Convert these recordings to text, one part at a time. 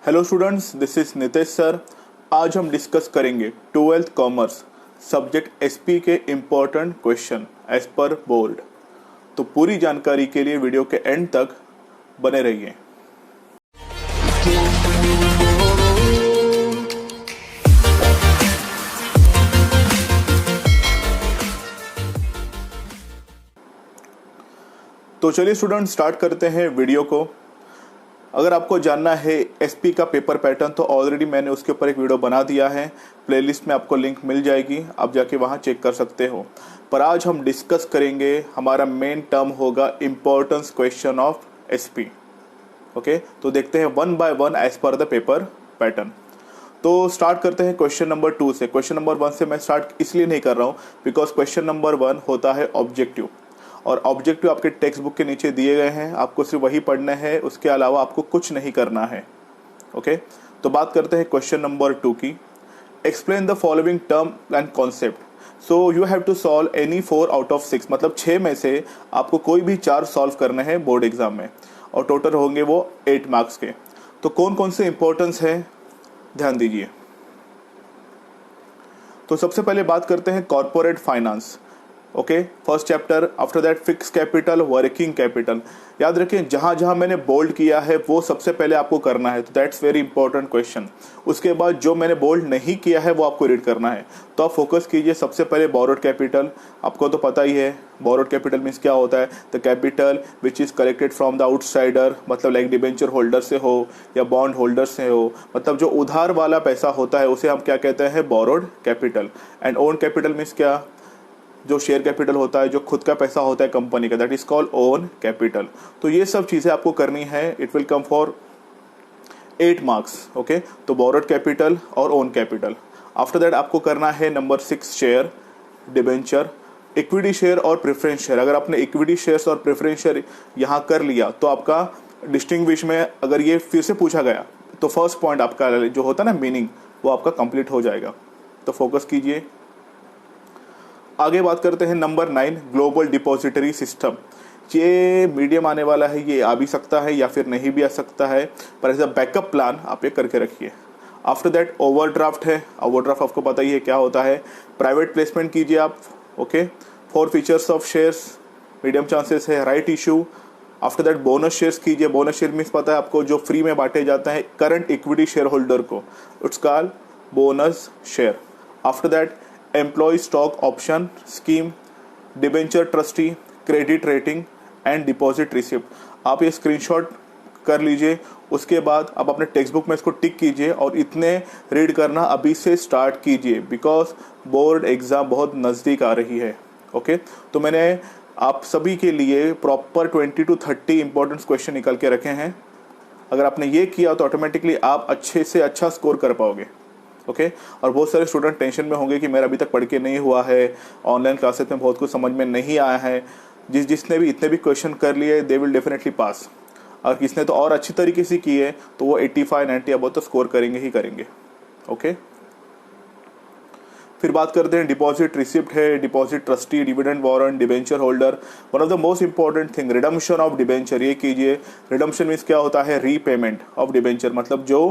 Hello students, this is Nitesh sir. आज हम discuss करेंगे 12th कॉमर्स सब्जेक्ट एसपी के important question as per board. तो पूरी जानकारी के लिए वीडियो के एंड तक बने रहिए। तो चलिए स्टूडेंट स्टार्ट करते हैं वीडियो को। अगर आपको जानना है एसपी का पेपर पैटर्न तो ऑलरेडी मैंने उसके ऊपर एक वीडियो बना दिया है, प्लेलिस्ट में आपको लिंक मिल जाएगी, आप जाके वहाँ चेक कर सकते हो। पर आज हम डिस्कस करेंगे, हमारा मेन टर्म होगा importance question of SP. Okay, तो देखते हैं one by one as per the paper pattern. तो स्टार्ट करते हैं क्वेश्चन नंबर 2 से। क्वेश्चन नंबर 1 से मैं स्टार्ट इसलिए नहीं कर रहा हूँ बिकॉज क्वेश्चन नंबर 1 होता है ऑब्जेक्टिव, और ऑब्जेक्टिव आपके टेक्स्ट बुक के नीचे दिए गए हैं, आपको सिर्फ वही पढ़ना है, उसके अलावा आपको कुछ नहीं करना है। ओके, तो बात करते हैं क्वेश्चन नंबर 2 की। Explain the following term and concept. So you have to solve any 4 out of 6, मतलब 6 में से आपको कोई भी 4 सॉल्व करने हैं बोर्ड एग्जाम में, और टोटल होंगे वो 8 मार्क्स के। तो कौन कौन से इंपॉर्टेंस है ध्यान दीजिए। तो सबसे पहले बात करते हैं corporate finance. Okay, first chapter. After that fix capital, working capital. याद रखें जहां जहां मैंने बोल्ड किया है वो सबसे पहले आपको करना है, तो दैट्स वेरी इंपॉर्टेंट क्वेश्चन। उसके बाद जो मैंने बोल्ड नहीं किया है वो आपको रीड करना है। तो आप फोकस कीजिए सबसे पहले बोरोड कैपिटल। आपको तो पता ही है बोरोड कैपिटल मीन्स क्या होता है, the capital which is collected from the outsider, मतलब लाइक डिबेंचर होल्डर से हो या बॉन्ड होल्डर से हो, मतलब जो उधार वाला पैसा होता है उसे हम क्या कहते हैं, borrowed capital. And own capital means क्या, जो शेयर कैपिटल होता है, जो खुद का पैसा होता है कंपनी का, that is called own capital. तो ये सब चीज़ें आपको करनी है, it will come for 8 marks. Okay, तो बोरोड कैपिटल और ओन कैपिटल। आफ्टर दैट आपको करना है number 6 share, debenture, equity share और प्रेफरेंस शेयर। अगर आपने इक्विटी शेयर्स और प्रेफरेंस शेयर यहाँ कर लिया तो आपका डिस्टिंग्विश में अगर ये फिर से पूछा गया तो फर्स्ट पॉइंट आपका जो होता है ना मीनिंग, वो आपका कंप्लीट हो जाएगा। तो फोकस कीजिए। आगे बात करते हैं नंबर 9 ग्लोबल डिपॉजिटरी सिस्टम। ये मीडियम आने वाला है, ये आ भी सकता है या फिर नहीं भी आ सकता है, पर एज अ बैकअप प्लान आप ये करके रखिए। आफ्टर दैट ओवरड्राफ्ट है। ओवरड्राफ्ट आपको पता ही है क्या होता है, प्राइवेट प्लेसमेंट कीजिए आप। Okay, 4 features of shares, medium chances है, right issue. After that bonus shares कीजिए। बोनस शेयर मीन्स पता है आपको, जो फ्री में बांटे जाते हैं करंट इक्विटी शेयर होल्डर को, it's called bonus share. After that employ stock option scheme, debenture trustee, credit rating and deposit receipt. आप ये स्क्रीनशॉट कर लीजिए। उसके बाद आप अपने टेक्स्ट बुक में इसको टिक कीजिए और इतने रीड करना अभी से स्टार्ट कीजिए, बिकॉज बोर्ड एग्जाम बहुत नज़दीक आ रही है। ओके, तो मैंने आप सभी के लिए प्रॉपर 20 to 30 इंपॉर्टेंट क्वेश्चन निकल के रखे हैं। अगर आपने ये किया तो ऑटोमेटिकली आप अच्छे से अच्छा स्कोर कर पाओगे। ओके, और बहुत सारे स्टूडेंट टेंशन में होंगे कि मेरा अभी तक पढ़ के नहीं हुआ है, ऑनलाइन क्लासेस में बहुत कुछ समझ में नहीं आया है। जिसने भी इतने भी क्वेश्चन कर लिए दे विल डेफिनेटली पास, और किसने तो और अच्छी तरीके से किए तो वो 85-90 अब तो स्कोर करेंगे ही करेंगे। ओके, फिर बात करते हैं डिपॉजिट रिसिप्ट है, deposit trustee, dividend warrant, debenture holder. One of the most important thing redemption of debenture, ये कीजिए। रिडम्पशन मीन्स क्या होता है, रीपेमेंट ऑफ डिबेंचर, मतलब जो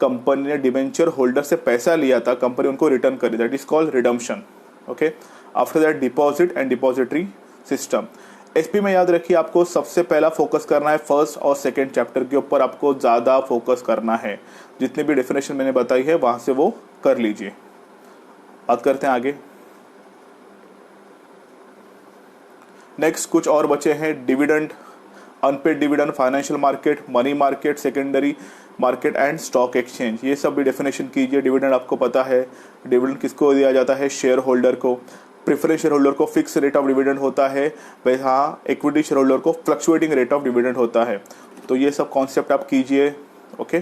कंपनी ने डिबेंचर होल्डर से पैसा लिया था कंपनी उनको रिटर्न करे, that is called redemption. Okay, after that deposit and depository system. SP में याद रखिए आपको सबसे पहला फोकस करना है फर्स्ट और सेकंड चैप्टर के ऊपर, आपको ज़्यादा फोकस करना है। जितने भी डेफिनेशन मैंने बताई है वहाँ से वो कर लीजिए। बात करते हैं आगे। नेक्स्ट कुछ और बचे हैं, dividend, unpaid dividend, financial market, money market, secondary market and stock exchange. ये सब भी डेफिनेशन कीजिए। डिविडेंड आपको पता है, डिविडेंड किसको दिया जाता है, शेयर होल्डर को। प्रेफरेंस शेयर होल्डर को फिक्स रेट ऑफ डिविडेंड होता है, वहाँ इक्विटी शेयर होल्डर को फ्लक्चुएटिंग रेट ऑफ डिविडेंड होता है। तो ये सब कॉन्सेप्ट आप कीजिए। ओके,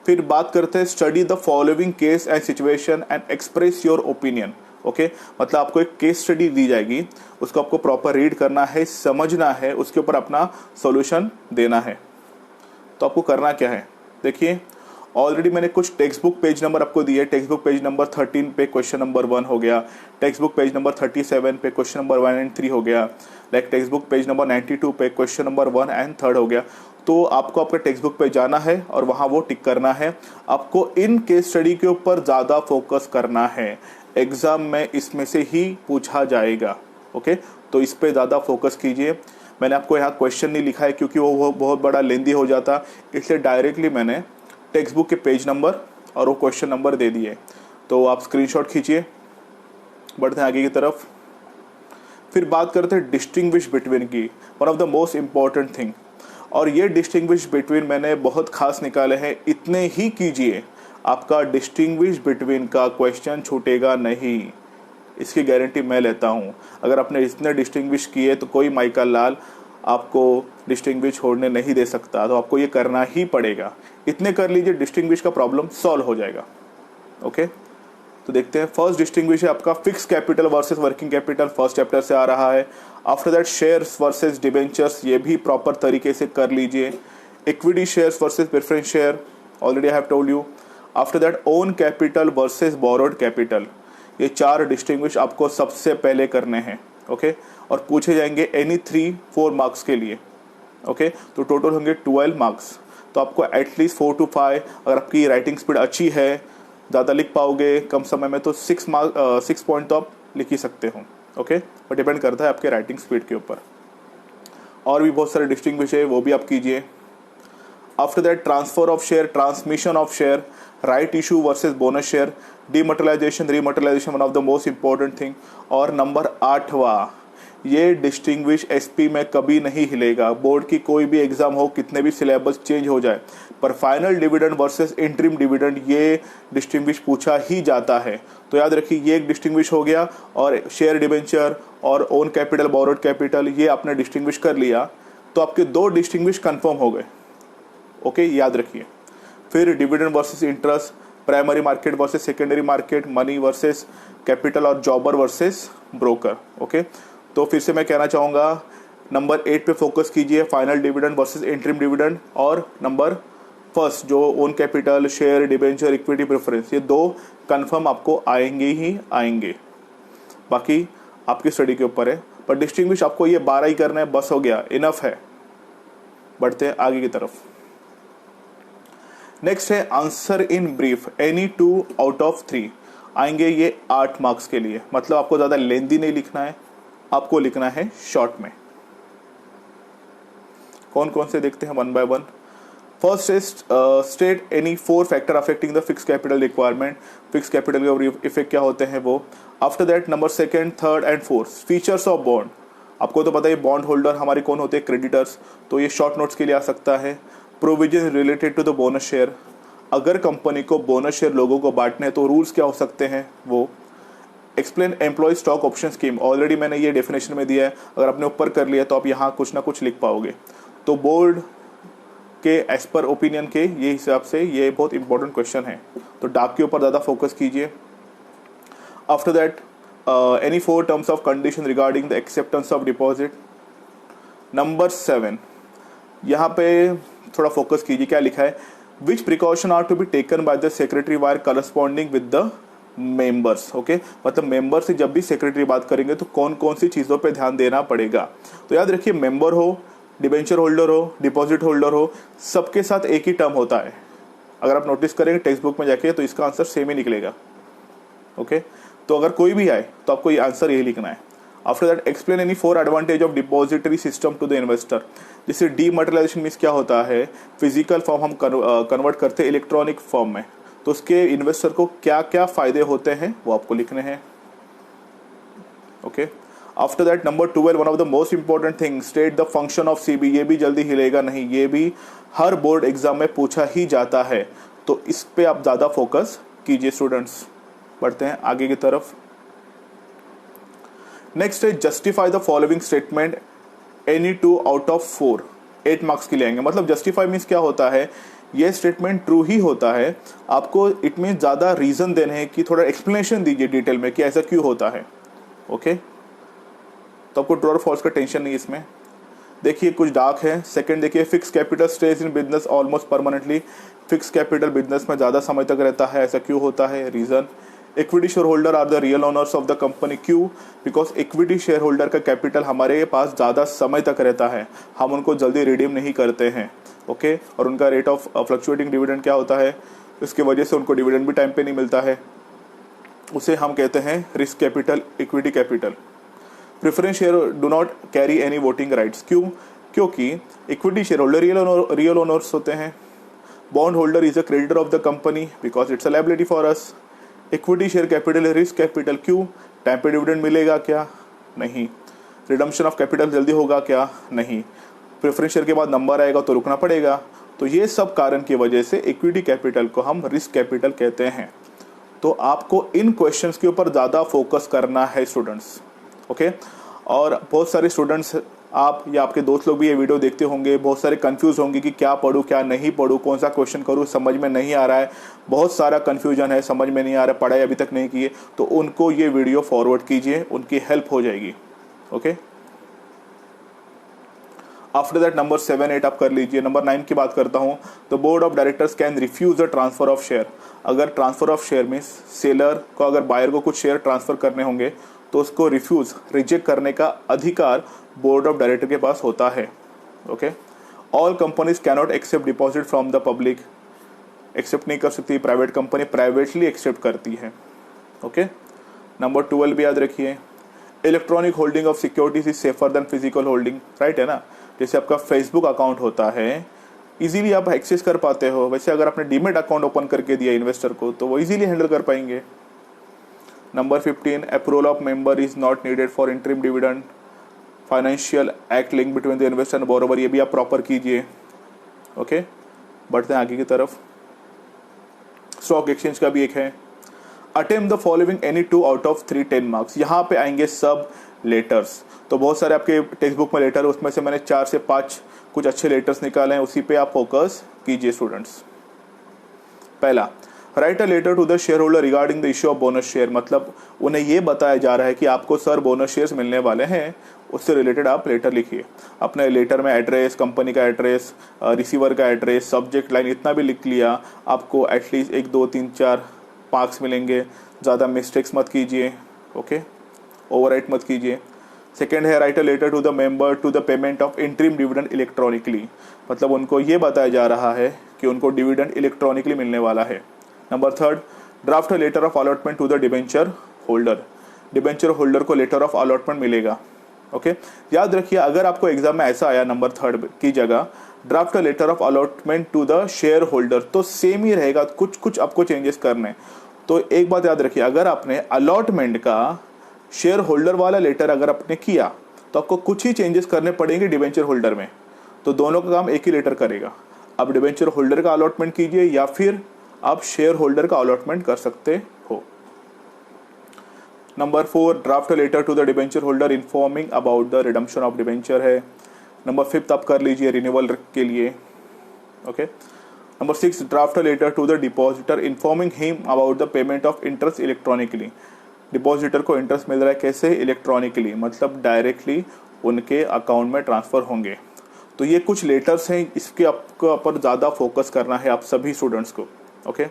फिर बात करते हैं study the following case and situation and express your opinion. Okay, मतलब आपको एक केस स्टडी दी जाएगी, उसको आपको प्रॉपर रीड करना है, समझना है, उसके ऊपर अपना सॉल्यूशन देना है। तो आपको करना क्या है, देखिए ऑलरेडी मैंने कुछ टेक्स्ट बुक पेज नंबर आपको दिए। टेक्स्ट बुक पेज नंबर 13 पे क्वेश्चन नंबर 1 हो गया, टेक्स्ट बुक पेज नंबर 37 पे क्वेश्चन नंबर 1 एंड 3 हो गया, like text book page number 92 पे क्वेश्चन नंबर 1 एंड 3 हो गया। तो आपको आपके टेक्स्ट बुक पे जाना है और वहाँ वो टिक करना है। आपको इन केस स्टडी के ऊपर ज़्यादा फोकस करना है, एग्ज़ाम में इसमें से ही पूछा जाएगा। ओके, तो इस पे ज़्यादा फोकस कीजिए। मैंने आपको यहाँ क्वेश्चन नहीं लिखा है क्योंकि वो बहुत बड़ा लेंदी हो जाता, इसलिए डायरेक्टली मैंने टेक्स्ट बुक के पेज नंबर और वो क्वेश्चन नंबर दे दिए। तो आप स्क्रीनशॉट खींचिए। बढ़ते हैं आगे की तरफ। फिर बात करते हैं डिस्टिंग्विश बिटवीन की, one of the most important thing. और ये डिस्टिंग्विश बिटवीन मैंने बहुत खास निकाले हैं, इतने ही कीजिए, आपका डिस्टिंग्विश बिटवीन का क्वेश्चन छूटेगा नहीं, इसकी गारंटी मैं लेता हूँ। अगर आपने इतने डिस्टिंग्विश किए तो कोई माइकल लाल आपको डिस्टिंग्विश छोड़ने नहीं दे सकता, तो आपको ये करना ही पड़ेगा। इतने कर लीजिए, डिस्टिंग्विश का प्रॉब्लम सॉल्व हो जाएगा। ओके, तो देखते हैं। फर्स्ट डिस्टिंग्विश है आपका fix capital versus working capital, first chapter से आ रहा है। After that shares versus debentures, ये भी प्रॉपर तरीके से कर लीजिए। Equity shares versus preference share, already I have told you. After that own capital versus borrowed capital, ये 4 डिस्टिंग्विश आपको सबसे पहले करने हैं। ओके, और पूछे जाएंगे एनी 3-4 मार्क्स के लिए। ओके, तो टोटल होंगे 12 मार्क्स। तो आपको एटलीस्ट 4 to 5, अगर आपकी राइटिंग स्पीड अच्छी है, ज़्यादा लिख पाओगे कम समय में, तो 6 पॉइंट तो आप लिख ही सकते हो। ओके, और डिपेंड करता है आपके राइटिंग स्पीड के ऊपर। और भी बहुत सारे डिस्टिंग्विश है, वो भी आप कीजिए। After that transfer of share, transmission of share, right issue versus bonus share, dematerialization, rematerialization, one of the most important thing. और नंबर 8वां, ये डिस्टिंग्विश एसपी में कभी नहीं हिलेगा। बोर्ड की कोई भी एग्जाम हो, कितने भी सिलेबस चेंज हो जाए, पर final dividend versus interim dividend, ये डिस्टिंग्विश पूछा ही जाता है। तो याद रखिए, ये एक डिस्टिंग्विश हो गया, और शेयर डिबेंचर और ओन कैपिटल बोरोड कैपिटल, ये आपने डिस्टिंग्विश कर लिया, तो आपके 2 डिस्टिंग्विश कंफर्म हो गए। ओके, याद रखिए। फिर dividend versus interest, primary market versus secondary market, money versus capital, और जॉबर वर्सेस ब्रोकर। ओके, तो फिर से मैं कहना चाहूँगा, नंबर 8 पे फोकस कीजिए, final dividend versus interim dividend, और नंबर फर्स्ट जो own capital, share, debenture, equity, preference, ये 2 कंफर्म आपको आएंगे ही आएंगे। बाकी आपकी स्टडी के ऊपर है, पर डिस्टिंग्विश आपको ये 12 ही करना है, बस हो गया, इनफ है। बढ़ते हैं आगे की तरफ। नेक्स्ट है answer in brief, any 2 out of 3 आएंगे, ये 8 मार्क्स के लिए। मतलब आपको ज़्यादा लेंदी नहीं लिखना है, आपको लिखना है शॉर्ट में। कौन कौन से देखते हैं one by one. First is state any 4 factor affecting the fix capital requirement, fix capital के इफेक्ट क्या होते हैं वो। After that number 2nd, 3rd and 4th, features of bond, आपको तो पता है बॉन्ड होल्डर हमारे कौन होते हैं, क्रेडिटर्स, तो ये शॉर्ट नोट्स के लिए आ सकता है। Provision related to the bonus share, अगर कंपनी को बोनस शेयर लोगों को बांटने हैं तो रूल्स क्या हो सकते हैं वो। Explain employ stock option scheme, already मैंने ये डेफिनेशन में दिया है, अगर आपने ऊपर कर लिया तो आप यहाँ कुछ ना कुछ लिख पाओगे। तो बोर्ड के एज पर ओपिनियन के ये हिसाब से ये बहुत इंपॉर्टेंट क्वेश्चन है, तो डाक के ऊपर ज़्यादा फोकस कीजिए। After that any 4 terms of condition regarding the acceptance of deposit. Number 7, यहाँ पे थोड़ा फोकस कीजिए, क्या लिखा है, which precaution are to be taken by the secretary wire corresponding with the members. Okay, मतलब मेंबर से जब भी सेक्रेटरी बात करेंगे तो कौन कौन सी चीज़ों पे ध्यान देना पड़ेगा। तो याद रखिए, मेंबर हो, डिबेंचर होल्डर हो, डिपॉजिट होल्डर हो, सबके साथ एक ही टर्म होता है। अगर आप नोटिस करेंगे टेक्स्ट बुक में जाके तो इसका आंसर सेम ही निकलेगा। ओके, तो अगर कोई भी आए तो आपको ये आंसर यही लिखना है। After that explain any 4 advantage of depository system to the investor. जैसे डीमटेरियलाइजेशन मीन्स क्या होता है, फिजिकल फॉर्म हम कन्वर्ट करते हैं इलेक्ट्रॉनिक फॉर्म में, तो उसके इन्वेस्टर को क्या क्या फायदे होते हैं वो आपको लिखने हैं। Okay, after that number 12, one of the most important thing, state the function of CB. ये भी जल्दी हिलेगा नहीं, ये भी हर बोर्ड एग्जाम में पूछा ही जाता है, तो इस पे आप ज़्यादा फोकस कीजिए स्टूडेंट्स। बढ़ते हैं आगे की तरफ। नेक्स्ट है justify the following statement, any 2 out of 4, 8 marks के लिए आएंगे। मतलब जस्टिफाई मीन्स क्या होता है, ये स्टेटमेंट ट्रू ही होता है, आपको इट मीन ज़्यादा रीज़न देने हैं कि थोड़ा एक्सप्लेनेशन दीजिए डिटेल में कि ऐसा क्यों होता है। ओके, तो आपको ट्रू और फॉल्स का टेंशन नहीं इसमें। देखिए कुछ डार्क है। सेकंड देखिए, fix capital stage in business almost permanently, fix capital business में ज़्यादा समय तक रहता है, ऐसा क्यों होता है, reason. Equity share holder are the real owners of the company. क्यों? बिकॉज इक्विटी शेयर होल्डर का कैपिटल हमारे पास ज़्यादा समय तक रहता है, हम उनको जल्दी रिडीम नहीं करते हैं। ओके, और उनका रेट ऑफ फ्लक्चुएटिंग डिविडेंड क्या होता है, इसकी वजह से उनको डिविडेंड भी टाइम पे नहीं मिलता है, उसे हम कहते हैं risk capital, equity capital. Preference share do not carry any voting rights. क्यों? क्योंकि equity share holder real owners होते हैं। Bond holder is a creditor of the company because it's a liability for us. Equity share capital है risk capital. क्यों? Time पे dividend मिलेगा क्या? नहीं। रिडम्पशन ऑफ कैपिटल जल्दी होगा क्या? नहीं। प्रेफरेंस शेयर के बाद नंबर आएगा तो रुकना पड़ेगा। तो ये सब कारण की वजह से इक्विटी कैपिटल को हम रिस्क कैपिटल कहते हैं। तो आपको इन क्वेश्चंस के ऊपर ज़्यादा फोकस करना है स्टूडेंट्स। ओके, और बहुत सारे स्टूडेंट्स, आप या आपके दोस्त लोग भी ये वीडियो देखते होंगे, बहुत सारे कंफ्यूज होंगे कि क्या पढूं क्या नहीं पढूं, कौन सा क्वेश्चन करूं, समझ में नहीं आ रहा है, बहुत सारा कन्फ्यूजन है, समझ में नहीं आ रहा है, पढ़ाई अभी तक नहीं की है, तो उनको ये वीडियो फॉरवर्ड कीजिए, उनकी हेल्प हो जाएगी। ओके, आफ्टर दैट नंबर 7, 8 आप कर लीजिए। नंबर 9 की बात करता हूँ। The board of directors can refuse the transfer of share. अगर transfer of share means seller को अगर बायर को कुछ शेयर ट्रांसफर करने होंगे तो उसको रिफ्यूज, रिजेक्ट करने का अधिकार बोर्ड ऑफ डायरेक्टर के पास होता है। Okay, all companies cannot accept deposit from the public. Accept नहीं कर सकती प्राइवेट कंपनी, प्राइवेटली एक्सेप्ट करती है। ओके, नंबर 12 भी याद रखिए। Electronic holding of securities is safer than physical holding. Right है ना? जैसे आपका फेसबुक अकाउंट होता है, इजीली आप एक्सेस कर पाते हो, वैसे अगर आपने डीमेट अकाउंट ओपन करके दिया इन्वेस्टर को तो वो इजीली हैंडल कर पाएंगे। Number 15, approval of member is not needed for interim dividend. Financial act link between the investor and borrower, ये भी आप प्रॉपर कीजिए। ओके, बढ़ते हैं आगे की तरफ। स्टॉक एक्सचेंज का भी एक है। Attempt the following any 2 out of 3 10 marks. यहाँ पे आएंगे सब लेटर्स। तो बहुत सारे आपके टेक्स्ट बुक में लेटर है, उसमें से मैंने 4 से 5 कुछ अच्छे लेटर्स निकाले हैं, उसी पे आप फोकस कीजिए स्टूडेंट्स। पहला, write a letter to the share holder regarding the issue of bonus share. मतलब उन्हें ये बताया जा रहा है कि आपको सर बोनस शेयर्स मिलने वाले हैं, उससे रिलेटेड आप लेटर लिखिए। अपने लेटर में एड्रेस, कंपनी का एड्रेस, रिसीवर का एड्रेस, सब्जेक्ट लाइन इतना भी लिख लिया, आपको एटलीस्ट 1 2 3 4 मार्क्स मिलेंगे। ज़्यादा मिस्टेक्स मत कीजिए। ओके, ओवरराइट मत कीजिए। सेकेंड है, write a letter to the member to the payment of interim dividend electronically. मतलब उनको ये बताया जा रहा है कि उनको डिविडेंड इलेक्ट्रॉनिकली मिलने वाला है। Number 3, draft a letter of allotment to the debenture holder. Debenture holder को लेटर ऑफ अलॉटमेंट मिलेगा। ओके, याद रखिए अगर आपको एग्जाम में ऐसा आया नंबर 3 की जगह draft a letter of allotment to the share holder, तो सेम ही रहेगा, कुछ आपको चेंजेस करने। तो एक बात याद रखिए, अगर आपने अलॉटमेंट का शेयर होल्डर वाला लेटर अगर आपने किया तो आपको कुछ ही चेंजेस करने पड़ेंगे डिबेंचर होल्डर में, तो दोनों का काम एक ही लेटर करेगा। आप डिबेंचर होल्डर का अलॉटमेंट कीजिए या फिर आप शेयर होल्डर का अलॉटमेंट कर सकते हो। Number 4, draft letter to the debenture holder informing about the redemption of debenture है। नंबर 5 आप कर लीजिए रिन्यूअल के लिए। Okay, number 6, draft letter to the depositor informing him about the payment of interest electronically. Depositor को interest मिल रहा है कैसे? इलेक्ट्रॉनिकली, मतलब डायरेक्टली उनके अकाउंट में ट्रांसफ़र होंगे। तो ये कुछ लेटर्स हैं, इसके आपको ऊपर ज़्यादा फोकस करना है आप सभी स्टूडेंट्स को। ओके,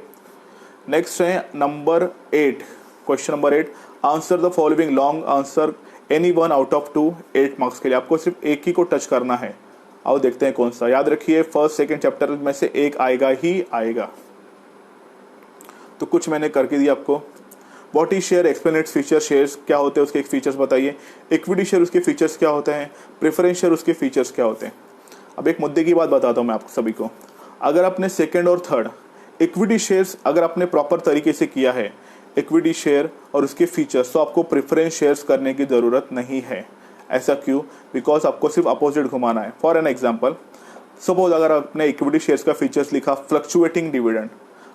नेक्स्ट है number 8, question number 8, answer the following long answer any 1 out of 2 8 marks के लिए। आपको सिर्फ एक ही को टच करना है। आओ देखते हैं कौन सा। याद रखिए फर्स्ट सेकंड चैप्टर में से एक आएगा ही आएगा। तो कुछ मैंने करके दिया आपको। What is share, explain its feature. Shares क्या होते हैं, उसके एक फीचर्स बताइए। इक्विटी शेयर, उसके फीचर्स क्या होते हैं। प्रेफरेंस शेयर, उसके फीचर्स क्या होते हैं। अब एक मुद्दे की बात बताता हूँ मैं आप सभी को। अगर आपने सेकंड और थर्ड इक्विटी शेयर्स अगर आपने प्रॉपर तरीके से किया है, इक्विटी शेयर और उसके फीचर्स, तो आपको प्रेफरेंस शेयर्स करने की ज़रूरत नहीं है। ऐसा क्यों? बिकॉज आपको सिर्फ अपोजिट घुमाना है। फॉर एन एग्जाम्पल, सपोज अगर आपने इक्विटी शेयर्स का फीचर्स लिखा फ्लक्चुएटिंग डिविडेंड।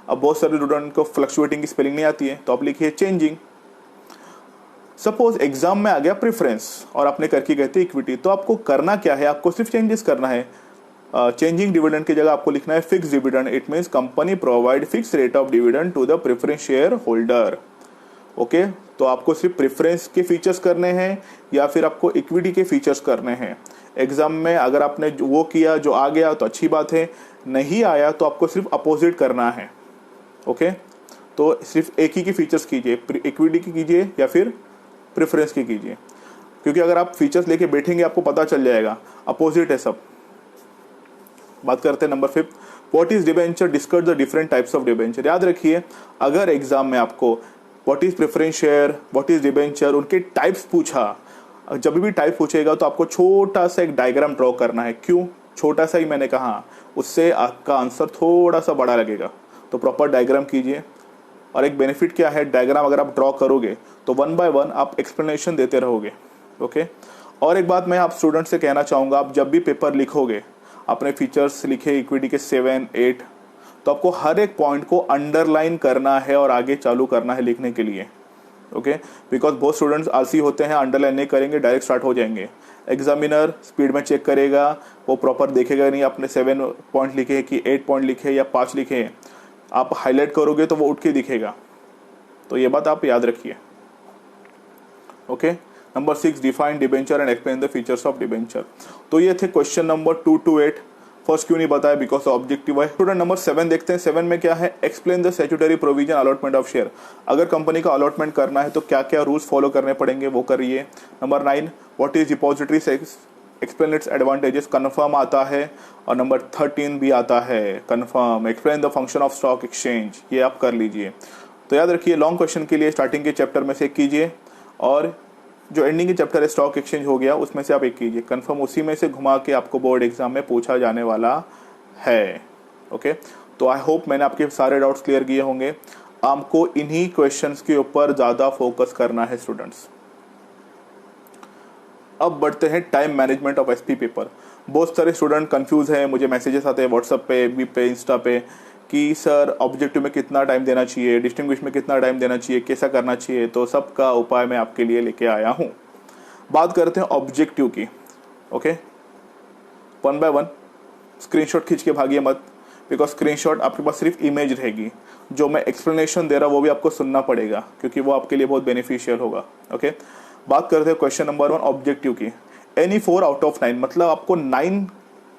अब बहुत सारे स्टूडेंट को फ्लक्चुएटिंग की स्पेलिंग नहीं आती है, तो आप लिखिए चेंजिंग। सपोज एग्जाम में आ गया प्रेफरेंस और आपने करके कहते इक्विटी, तो आपको करना क्या है? आपको सिर्फ चेंजेस करना है। चेंजिंग डिविडेंड की जगह आपको लिखना है fix dividend. It means company provide fix rate of dividend to the preference share holder. Okay, तो आपको सिर्फ प्रेफरेंस के फीचर्स करने हैं या फिर आपको इक्विटी के फीचर्स करने हैं। एग्जाम में अगर आपने वो किया जो आ गया तो अच्छी बात है, नहीं आया तो आपको सिर्फ अपोजिट करना है। ओके, तो सिर्फ एक ही की फीचर्स कीजिए, इक्विटी की कीजिए या फिर प्रेफरेंस की कीजिए, क्योंकि अगर आप फीचर्स लेके बैठेंगे आपको पता चल जाएगा, अपोजिट है सब। बात करते हैं number 5, what is debenture, discuss the different types of debenture. याद रखिए अगर एग्जाम में आपको what is preference share, what is debenture, उनके टाइप्स पूछा, जब भी टाइप पूछेगा तो आपको छोटा सा एक डायग्राम ड्रॉ करना है। क्यों छोटा सा ही मैंने कहा, उससे आपका आंसर थोड़ा सा बड़ा लगेगा, तो प्रॉपर डायग्राम कीजिए। और एक बेनिफिट क्या है, डायग्राम अगर आप ड्रॉ करोगे तो 1 बाय 1 आप एक्सप्लेनेशन देते रहोगे। ओके, और एक बात मैं आप स्टूडेंट से कहना चाहूँगा, आप जब भी पेपर लिखोगे, अपने फीचर्स लिखे इक्विटी के 7, 8, तो आपको हर एक पॉइंट को अंडरलाइन करना है और आगे चालू करना है लिखने के लिए। ओके, बिकॉज बहुत स्टूडेंट्स आलसी होते हैं, अंडरलाइन नहीं करेंगे, डायरेक्ट स्टार्ट हो जाएंगे। एग्जामिनर स्पीड में चेक करेगा, वो प्रॉपर देखेगा नहीं आपने 7 पॉइंट लिखे कि 8 पॉइंट लिखे या 5 लिखे, आप हाईलाइट करोगे तो वो उठ के दिखेगा। तो ये बात आप याद रखिए। Okay, number 6, define debenture and explain the features of debenture. तो ये थे क्वेश्चन नंबर 2 to 8। फर्स्ट क्यों नहीं बताया, बिकॉज ऑब्जेक्टिव है। स्टूडेंट नंबर 7 देखते हैं। 7 में क्या है, explain the statutory provision allotment of share. अगर कंपनी का अलॉटमेंट करना है तो क्या क्या रूल्स फॉलो करने पड़ेंगे वो करिए। Number 9, what is depository sex, explain its advantages, confirm आता है। और नंबर 13 भी आता है, confirm, explain the function of stock exchange, ये आप कर लीजिए। तो याद रखिए लॉन्ग क्वेश्चन के लिए स्टार्टिंग के चैप्टर में से कीजिए, और जो एंडिंग के चैप्टर है स्टॉक एक्सचेंज हो गया, उसमें से आप एक कीजिए। कन्फर्म उसी में से घुमा के आपको बोर्ड एग्जाम में पूछा जाने वाला है। ओके, तो आई होप मैंने आपके सारे डाउट्स क्लियर किए होंगे। आपको इन्हीं क्वेश्चंस के ऊपर ज्यादा फोकस करना है स्टूडेंट्स। अब बढ़ते हैं time management of SP paper. बहुत सारे स्टूडेंट कंफ्यूज हैं, मुझे मैसेजेस आते हैं व्हाट्सएप पे, एफबी पे, इंस्टा पे कि सर ऑब्जेक्टिव में कितना टाइम देना चाहिए, डिस्टिंग्विश में कितना टाइम देना चाहिए, कैसा करना चाहिए। तो सबका उपाय मैं आपके लिए लेके आया हूँ। बात करते हैं ऑब्जेक्टिव की। ओके, 1 by 1 स्क्रीनशॉट खींच के भागिए मत, बिकॉज स्क्रीनशॉट आपके पास सिर्फ इमेज रहेगी, जो मैं एक्सप्लेनेशन दे रहा हूँ वो भी आपको सुनना पड़ेगा, क्योंकि वो आपके लिए बहुत बेनिफिशियल होगा। ओके, बात करते हैं क्वेश्चन नंबर 1 ऑब्जेक्टिव की। एनी 4 आउट ऑफ 9, मतलब आपको 9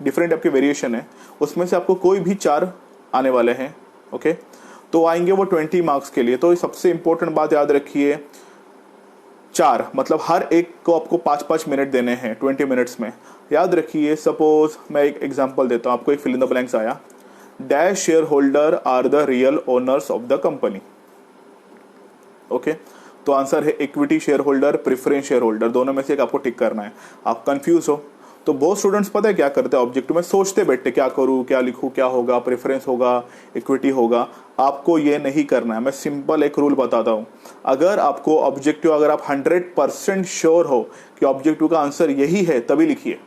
डिफरेंट आपके वेरिएशन है, उसमें से आपको कोई भी 4 आने वाले हैं। ओके, तो आएंगे वो 20 मार्क्स के लिए। तो सबसे इंपॉर्टेंट बात याद रखिए, 4 मतलब हर एक को आपको 5-5 मिनट देने हैं 20 मिनट्स में। याद रखिए, सपोज मैं एक एग्जांपल देता हूं आपको, एक फिल इन द ब्लैंक्स आया, dash share holder are the real owners of the company. Okay, तो आंसर है equity share holder, preference share holder, दोनों में से एक आपको टिक करना है। आप कंफ्यूज हो तो बहुत स्टूडेंट्स पता है क्या करते हैं, ऑब्जेक्टिव में सोचते बैठते क्या करूं, क्या लिखूं, क्या होगा, प्रेफरेंस होगा, इक्विटी होगा। आपको ये नहीं करना है। मैं सिंपल एक रूल बताता हूं, अगर आपको ऑब्जेक्टिव, अगर आप 100% श्योर हो कि ऑब्जेक्टिव का आंसर यही है तभी लिखिए।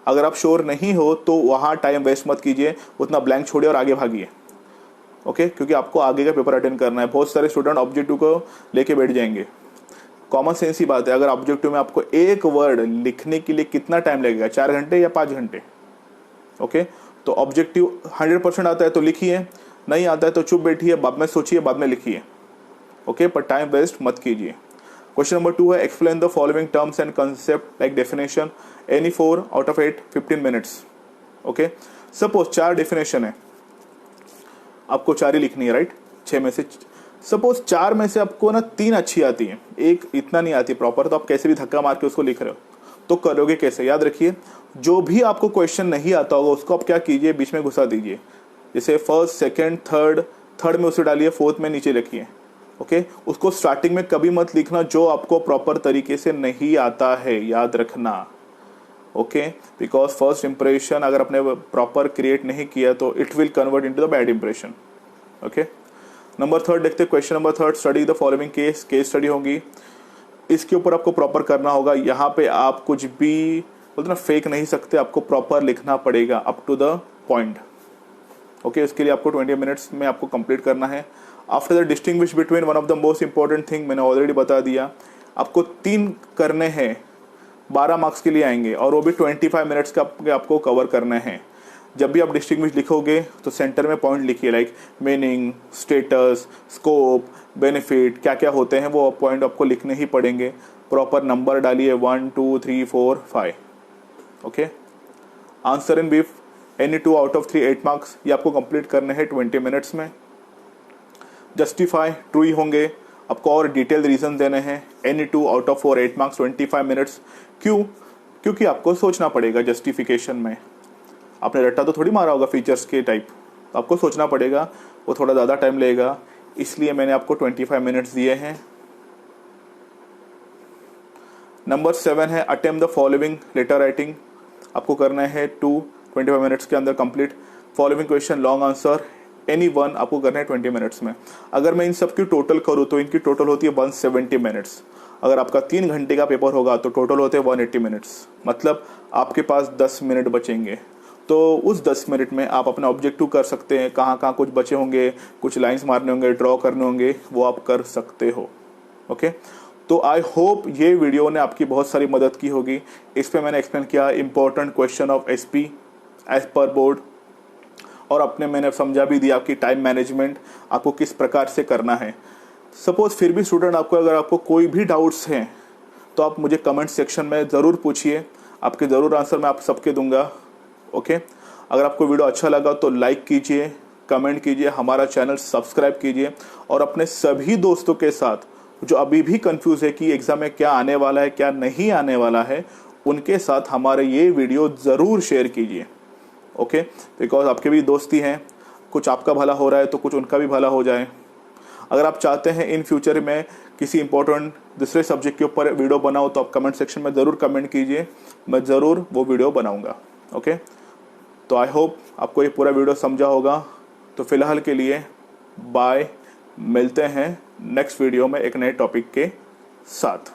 अगर आप श्योर नहीं हो तो वहां टाइम वेस्ट मत कीजिए, उतना ब्लैंक छोड़िए और आगे भागिए। ओके, क्योंकि आपको आगे का पेपर अटेंड करना है। बहुत सारे स्टूडेंट ऑब्जेक्टिव को लेके बैठ जाएंगे। कॉमन सेंस ही बात है, अगर ऑब्जेक्टिव में आपको एक वर्ड लिखने के लिए कितना टाइम लगेगा, 4 घंटे या 5 घंटे। ओके, तो ऑब्जेक्टिव 100% आता है तो लिखिए, नहीं आता है तो चुप बैठिए, बाद में सोचिए, बाद में लिखिए। ओके, पर टाइम वेस्ट मत कीजिए। क्वेश्चन नंबर 2 है, explain the following terms and concept like definition, any 4 out of 8, 15 minutes. Okay, suppose 4 definition है, आपको 4 ही लिखनी है, राइट, 6 में से। सपोज 4 में से आपको ना 3 अच्छी आती है, एक इतना नहीं आती प्रॉपर, तो आप कैसे भी धक्का मार के उसको लिख रहे हो, तो करोगे कैसे। याद रखिए, जो भी आपको क्वेश्चन नहीं आता होगा उसको आप क्या कीजिए, बीच में घुसा दीजिए। जैसे फर्स्ट, सेकंड, थर्ड में उसे डालिए, फोर्थ में नीचे लिखिए। ओके, उसको स्टार्टिंग में कभी मत लिखना जो आपको प्रॉपर तरीके से नहीं आता है, याद रखना। ओके, बिकॉज फर्स्ट इंप्रेशन अगर आपने प्रॉपर क्रिएट नहीं किया तो it will convert into the bad impression. Okay, number 3 देखते हैं। Question number 3, study the following case study होगी, इसके ऊपर आपको प्रॉपर करना होगा। यहाँ पे आप कुछ भी बोलते ना फेक नहीं सकते, आपको प्रॉपर लिखना पड़ेगा up to the point. Okay, इसके लिए आपको 20 मिनट्स में आपको कंप्लीट करना है। After the distinguish between, one of the most important thing मैंने ऑलरेडी बता दिया, आपको 3 करने हैं, 12 मार्क्स के लिए आएंगे, और वो भी 25 मिनट्स का आपको कवर करने हैं। जब भी आप डिस्टिंग्विश लिखोगे तो सेंटर में पॉइंट लिखिए, like meaning, status, scope, benefit, क्या क्या होते हैं वो पॉइंट आपको लिखने ही पड़ेंगे। प्रॉपर नंबर डालिए 1 2 3 4 5। Okay, answer in brief, any 2 out of 3, 8 marks, ये आपको कंप्लीट करने हैं 20 मिनट्स में। जस्टिफाई ट्रू ही होंगे। आपको और डिटेल रीज़न देने हैं। Any 2 out of 4 8 marks 25 minutes. क्यों? क्योंकि आपको सोचना पड़ेगा जस्टिफिकेशन में। आपने रट्टा तो थोड़ी मारा होगा फीचर्स के टाइप, तो आपको सोचना पड़ेगा, वो थोड़ा ज़्यादा टाइम लेगा, इसलिए मैंने आपको 25 मिनट्स दिए हैं। नंबर 7 है attempt the following letter writing. आपको करना है 25 मिनट्स के अंदर complete. Following question long answer any one आपको करना है 20 मिनट्स में। अगर मैं इन सब की टोटल करूँ तो इनकी टोटल होती है 170 मिनट्स। अगर आपका 3 घंटे का पेपर होगा तो टोटल होते हैं 180 मिनट्स। मतलब आपके पास 10 मिनट बचेंगे। तो उस 10 मिनट में आप अपना ऑब्जेक्टिव कर सकते हैं। कहाँ कहाँ कुछ बचे होंगे, कुछ लाइंस मारने होंगे, ड्रॉ करने होंगे, वो आप कर सकते हो। ओके, तो आई होप ये वीडियो ने आपकी बहुत सारी मदद की होगी। इस पे मैंने एक्सप्लेन किया important question of SP as per board, और अपने मैंने समझा भी दिया कि टाइम मैनेजमेंट आपको किस प्रकार से करना है। सपोज फिर भी स्टूडेंट अगर आपको कोई भी डाउट्स हैं तो आप मुझे कमेंट सेक्शन में ज़रूर पूछिए, आपके ज़रूर आंसर मैं आप सबके दूंगा। ओके, अगर आपको वीडियो अच्छा लगा तो लाइक कीजिए, कमेंट कीजिए, हमारा चैनल सब्सक्राइब कीजिए, और अपने सभी दोस्तों के साथ जो अभी भी कंफ्यूज है कि एग्ज़ाम में क्या आने वाला है क्या नहीं आने वाला है, उनके साथ हमारे ये वीडियो ज़रूर शेयर कीजिए। ओके, बिकॉज आपके भी दोस्ती हैं, कुछ आपका भला हो रहा है तो कुछ उनका भी भला हो जाए। अगर आप चाहते हैं इन फ्यूचर में किसी इंपॉर्टेंट दूसरे सब्जेक्ट के ऊपर वीडियो बनाओ तो आप कमेंट सेक्शन में ज़रूर कमेंट कीजिए, मैं ज़रूर वो वीडियो बनाऊंगा। ओके, तो आई होप आपको ये पूरा वीडियो समझा होगा। तो फिलहाल के लिए बाय, मिलते हैं नेक्स्ट वीडियो में एक नए टॉपिक के साथ।